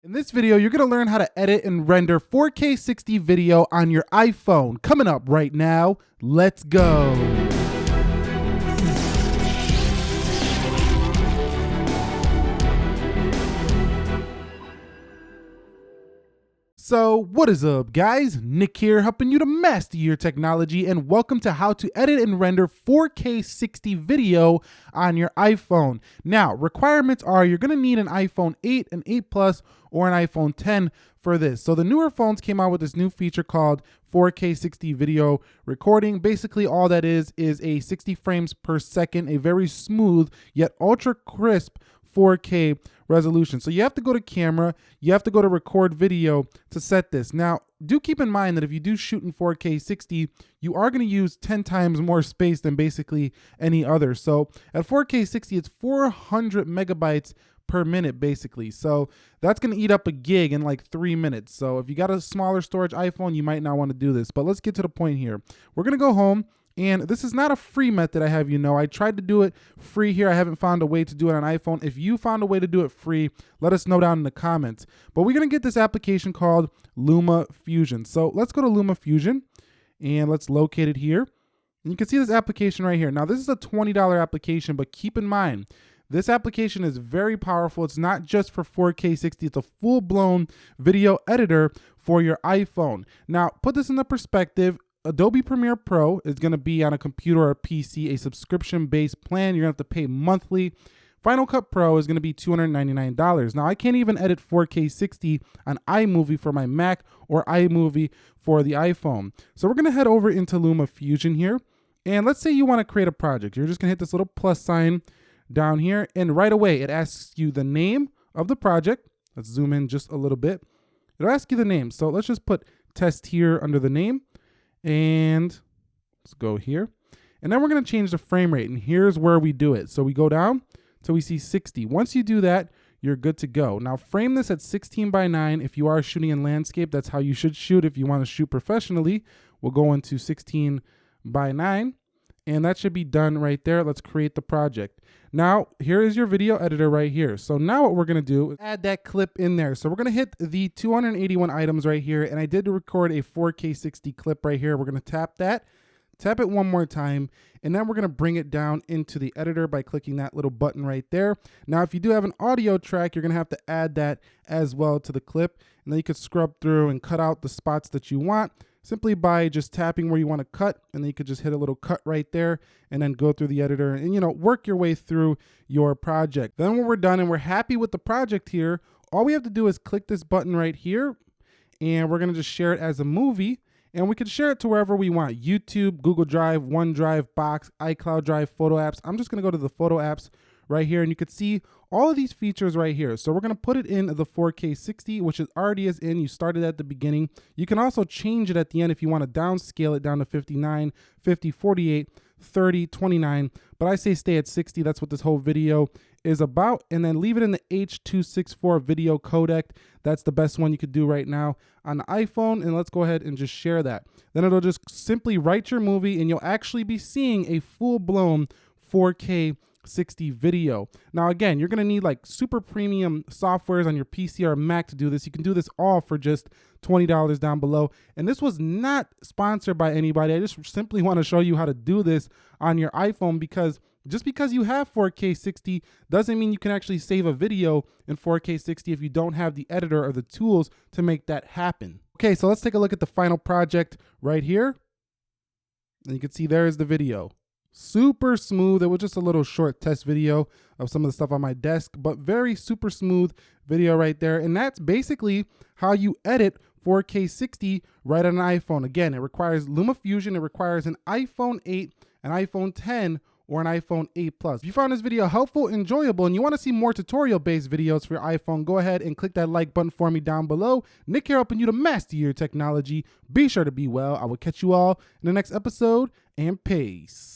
In this video, you're going to learn how to edit and render 4K 60 video on your iPhone. Coming up right now, let's go. So what is up, guys? Nick here, helping you to master your technology, and welcome to how to edit and render 4K 60 video on your iPhone. Now, requirements are you're going to need an iPhone 8, an 8 Plus, or an iPhone 10 for this. So the newer phones came out with this new feature called 4K 60 video recording. Basically, all that is a 60 frames per second, a very smooth yet ultra crisp 4K resolution. So you have to go to camera, you have to go to record video to set this. Now, do keep in mind that if you do shoot in 4K 60, you are going to use 10 times more space than basically any other. So at 4K 60, it's 400 megabytes per minute basically. So that's going to eat up a gig in like 3 minutes. So if you got a smaller storage iPhone, you might not want to do this. But let's get to the point here. We're going to go home. And this is not a free method, I have you know. I tried to do it free here. I haven't found a way to do it on iPhone. If you found a way to do it free, let us know down in the comments. But we're going to get this application called LumaFusion. So let's go to LumaFusion and let's locate it here. And you can see this application right here. Now, this is a $20 application, but keep in mind, this application is very powerful. It's not just for 4K 60. It's a full-blown video editor for your iPhone. Now, put this into perspective. Adobe Premiere Pro is going to be on a computer or a PC, a subscription-based plan. You're going to have to pay monthly. Final Cut Pro is going to be $299. Now, I can't even edit 4K 60 on iMovie for my Mac or iMovie for the iPhone. So we're going to head over into LumaFusion here. And let's say you want to create a project. You're just going to hit this little plus sign down here. And right away, it asks you the name of the project. Let's zoom in just a little bit. It'll ask you the name. So let's just put test here under the name. And let's go here. And then we're going to change the frame rate. And here's where we do it. So we go down till we see 60. Once you do that, you're good to go. Now frame this at 16:9. If you are shooting in landscape, that's how you should shoot. If you want to shoot professionally, we'll go into 16:9. And that should be done right there. Let's create the project. Now, here is your video editor right here. So now what we're going to do is add that clip in there. So we're going to hit the 281 items right here. And I did record a 4K 60 clip right here. We're going to tap that, tap it one more time. And then we're going to bring it down into the editor by clicking that little button right there. Now, if you do have an audio track, you're going to have to add that as well to the clip. And then you could scrub through and cut out the spots that you want, simply by just tapping where you want to cut, and then you could just hit a little cut right there and then go through the editor and, you know, work your way through your project. Then when we're done and we're happy with the project here, all we have to do is click this button right here, and we're going to just share it as a movie, and we can share it to wherever we want: YouTube, Google Drive, OneDrive, Box, iCloud Drive, Photo Apps. I'm just going to go to the Photo Apps right here, and you can see all of these features right here. So we're going to put it in the 4K 60, which already is in. You started at the beginning. You can also change it at the end if you want to downscale it down to 59, 50, 48, 30, 29. But I say stay at 60. That's what this whole video is about. And then leave it in the H.264 video codec. That's the best one you could do right now on the iPhone. And let's go ahead and just share that. Then it'll just simply write your movie, and you'll actually be seeing a full-blown 4K 60 video. Now again, you're going to need like super premium softwares on your PC or Mac to do this. You can do this all for just $20 down below. And this was not sponsored by anybody. I just simply want to show you how to do this on your iPhone, because just because you have 4K 60 doesn't mean you can actually save a video in 4K 60 if you don't have the editor or the tools to make that happen. Okay, so let's take a look at the final project right here. And you can see there is the video. Super smooth. It was just a little short test video of some of the stuff on my desk, but very super smooth video right there. And that's basically how you edit 4K 60 right on an iPhone. Again, it requires LumaFusion. It requires an iPhone 8, an iPhone 10, or an iPhone 8 Plus. If you found this video helpful, enjoyable, and you want to see more tutorial-based videos for your iPhone, go ahead and click that like button for me down below. Nick here, helping you to master your technology. Be sure to be well. I will catch you all in the next episode, and peace.